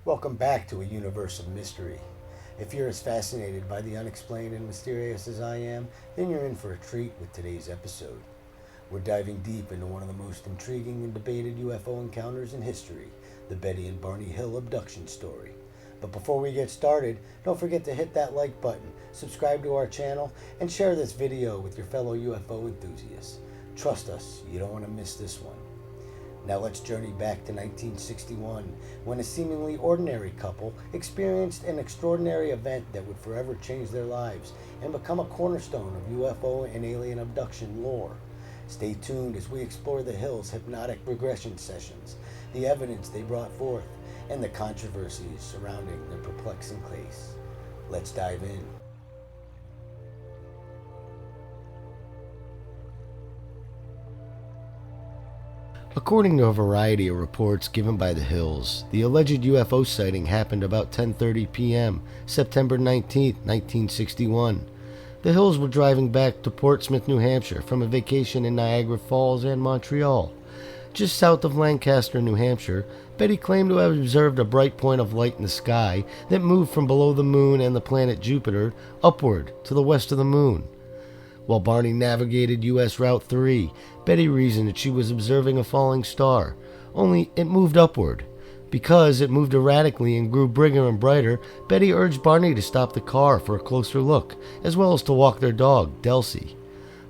Welcome back to a universe of mystery. If you're as fascinated by the unexplained and mysterious as I am, then you're in for a treat with today's episode. We're diving deep into one of the most intriguing and debated UFO encounters in history, the Betty and Barney Hill abduction story. But before we get started, don't forget to hit that like button, subscribe to our channel, and share this video with your fellow UFO enthusiasts. Trust us, you don't want to miss this one. Now let's journey back to 1961, when a seemingly ordinary couple experienced an extraordinary event that would forever change their lives and become a cornerstone of UFO and alien abduction lore. Stay tuned as we explore the Hills' hypnotic regression sessions, the evidence they brought forth, and the controversies surrounding their perplexing case. Let's dive in. According to a variety of reports given by the Hills, the alleged UFO sighting happened about 10:30 p.m., September 19, 1961. The Hills were driving back to Portsmouth, New Hampshire from a vacation in Niagara Falls and Montreal. Just south of Lancaster, New Hampshire, Betty claimed to have observed a bright point of light in the sky that moved from below the moon and the planet Jupiter upward to the west of the moon. While Barney navigated U.S. Route 3, Betty reasoned that she was observing a falling star, only it moved upward. Because it moved erratically and grew bigger and brighter, Betty urged Barney to stop the car for a closer look, as well as to walk their dog, Delcy.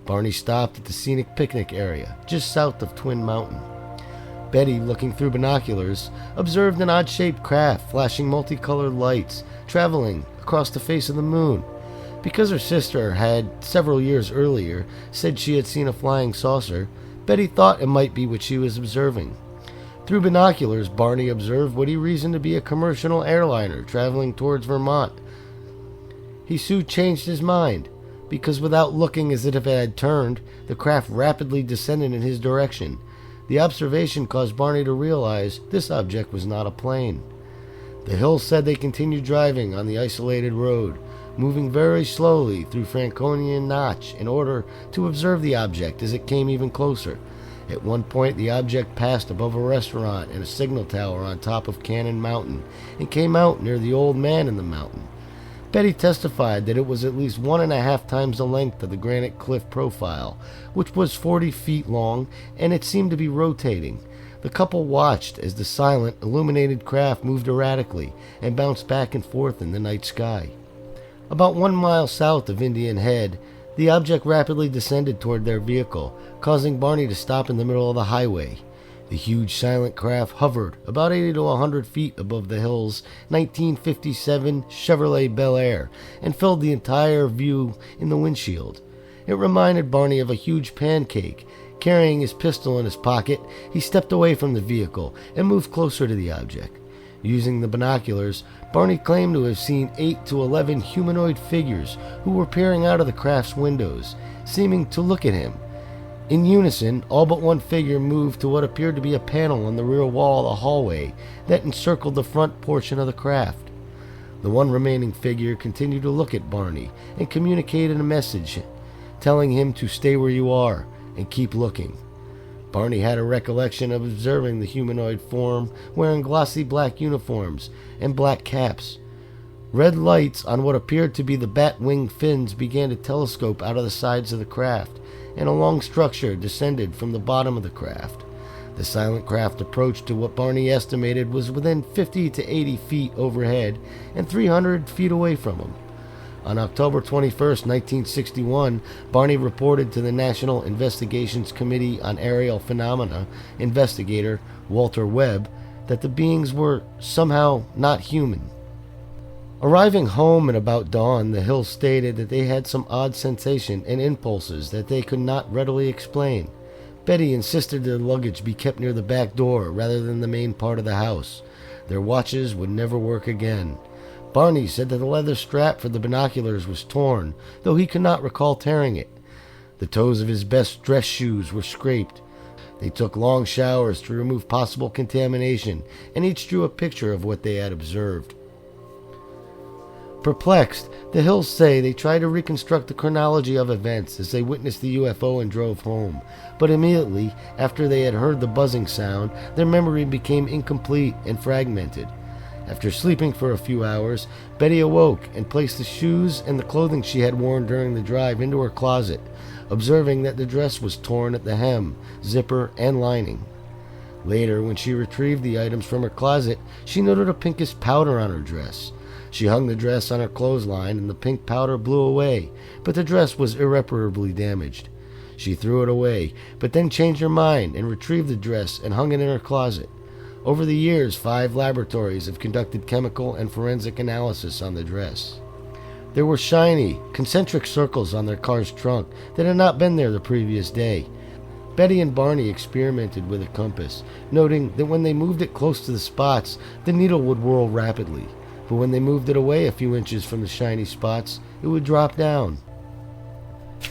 Barney stopped at the scenic picnic area, just south of Twin Mountain. Betty, looking through binoculars, observed an odd-shaped craft flashing multicolored lights, traveling across the face of the moon. Because her sister had, several years earlier, said she had seen a flying saucer, Betty thought it might be what she was observing. Through binoculars, Barney observed what he reasoned to be a commercial airliner traveling towards Vermont. He soon changed his mind, because without looking as if it had turned, the craft rapidly descended in his direction. The observation caused Barney to realize this object was not a plane. The Hills said they continued driving on the isolated road, moving very slowly through Franconian Notch in order to observe the object as it came even closer. At one point, the object passed above a restaurant and a signal tower on top of Cannon Mountain and came out near the Old Man in the Mountain. Betty testified that it was at least 1.5 times the length of the granite cliff profile, which was 40 feet long, and it seemed to be rotating. The couple watched as the silent, illuminated craft moved erratically and bounced back and forth in the night sky. About 1 mile south of Indian Head, the object rapidly descended toward their vehicle, causing Barney to stop in the middle of the highway. The huge silent craft hovered about 80 to 100 feet above the Hills' 1957 Chevrolet Bel Air and filled the entire view in the windshield. It reminded Barney of a huge pancake. Carrying his pistol in his pocket, he stepped away from the vehicle and moved closer to the object. Using the binoculars, Barney claimed to have seen 8 to 11 humanoid figures who were peering out of the craft's windows, seeming to look at him. In unison, all but one figure moved to what appeared to be a panel on the rear wall of the hallway that encircled the front portion of the craft. The one remaining figure continued to look at Barney and communicated a message, telling him to stay where you are and keep looking. Barney had a recollection of observing the humanoid form wearing glossy black uniforms and black caps. Red lights on what appeared to be the bat-wing fins began to telescope out of the sides of the craft, and a long structure descended from the bottom of the craft. The silent craft approached to what Barney estimated was within 50 to 80 feet overhead and 300 feet away from him. On October 21, 1961, Barney reported to the National Investigations Committee on Aerial Phenomena investigator Walter Webb that the beings were somehow not human. Arriving home at about dawn, the Hills stated that they had some odd sensation and impulses that they could not readily explain. Betty insisted their luggage be kept near the back door rather than the main part of the house. Their watches would never work again. Barney said that the leather strap for the binoculars was torn, though he could not recall tearing it. The toes of his best dress shoes were scraped. They took long showers to remove possible contamination, and each drew a picture of what they had observed. Perplexed, the Hills say they tried to reconstruct the chronology of events as they witnessed the UFO and drove home, but immediately after they had heard the buzzing sound, their memory became incomplete and fragmented. After sleeping for a few hours, Betty awoke and placed the shoes and the clothing she had worn during the drive into her closet, observing that the dress was torn at the hem, zipper, and lining. Later, when she retrieved the items from her closet, she noted a pinkish powder on her dress. She hung the dress on her clothesline and the pink powder blew away, but the dress was irreparably damaged. She threw it away, but then changed her mind and retrieved the dress and hung it in her closet. Over the years, 5 laboratories have conducted chemical and forensic analysis on the dress. There were shiny, concentric circles on their car's trunk that had not been there the previous day. Betty and Barney experimented with a compass, noting that when they moved it close to the spots, the needle would whirl rapidly, but when they moved it away a few inches from the shiny spots, it would drop down.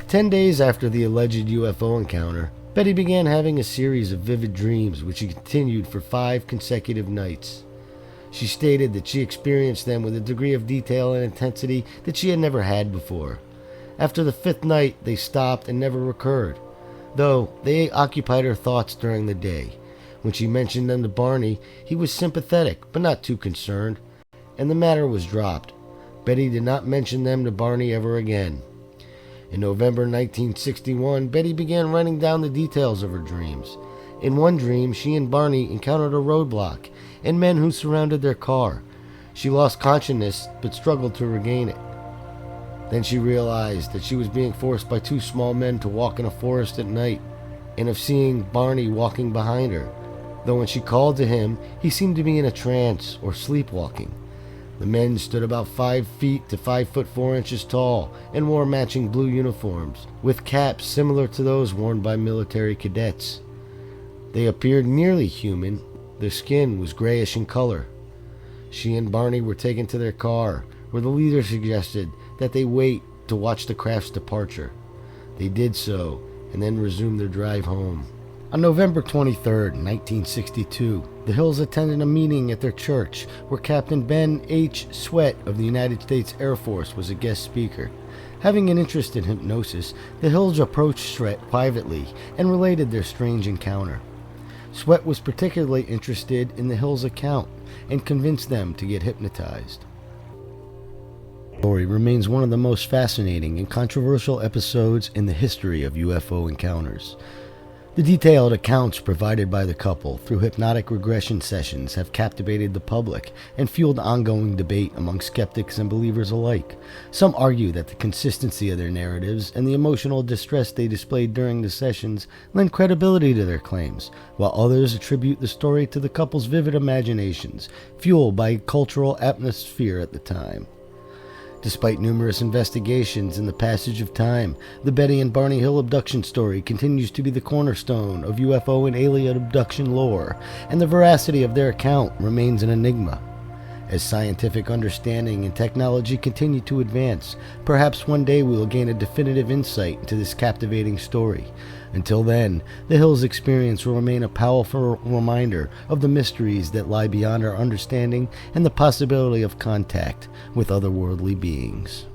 10 days after the alleged UFO encounter, Betty began having a series of vivid dreams which continued for 5 consecutive nights. She stated that she experienced them with a degree of detail and intensity that she had never had before. After the 5th night, they stopped and never recurred, though they occupied her thoughts during the day. When she mentioned them to Barney, he was sympathetic but not too concerned, and the matter was dropped. Betty did not mention them to Barney ever again. In November 1961, Betty began writing down the details of her dreams. In one dream, she and Barney encountered a roadblock and men who surrounded their car. She lost consciousness but struggled to regain it. Then she realized that she was being forced by 2 small men to walk in a forest at night, and of seeing Barney walking behind her, though when she called to him, he seemed to be in a trance or sleepwalking. The men stood about 5 feet to 5 foot 4 inches tall and wore matching blue uniforms, with caps similar to those worn by military cadets. They appeared nearly human. Their skin was grayish in color. She and Barney were taken to their car, where the leader suggested that they wait to watch the craft's departure. They did so, and then resumed their drive home. On November 23, 1962, the Hills attended a meeting at their church where Captain Ben H. Sweat of the United States Air Force was a guest speaker. Having an interest in hypnosis, the Hills approached Sweat privately and related their strange encounter. Sweat was particularly interested in the Hills' account and convinced them to get hypnotized. The story remains one of the most fascinating and controversial episodes in the history of UFO encounters. The detailed accounts provided by the couple through hypnotic regression sessions have captivated the public and fueled ongoing debate among skeptics and believers alike. Some argue that the consistency of their narratives and the emotional distress they displayed during the sessions lend credibility to their claims, while others attribute the story to the couple's vivid imaginations, fueled by a cultural atmosphere at the time. Despite numerous investigations and the passage of time, the Betty and Barney Hill abduction story continues to be the cornerstone of UFO and alien abduction lore, and the veracity of their account remains an enigma. As scientific understanding and technology continue to advance, perhaps one day we will gain a definitive insight into this captivating story. Until then, the Hills experience will remain a powerful reminder of the mysteries that lie beyond our understanding and the possibility of contact with otherworldly beings.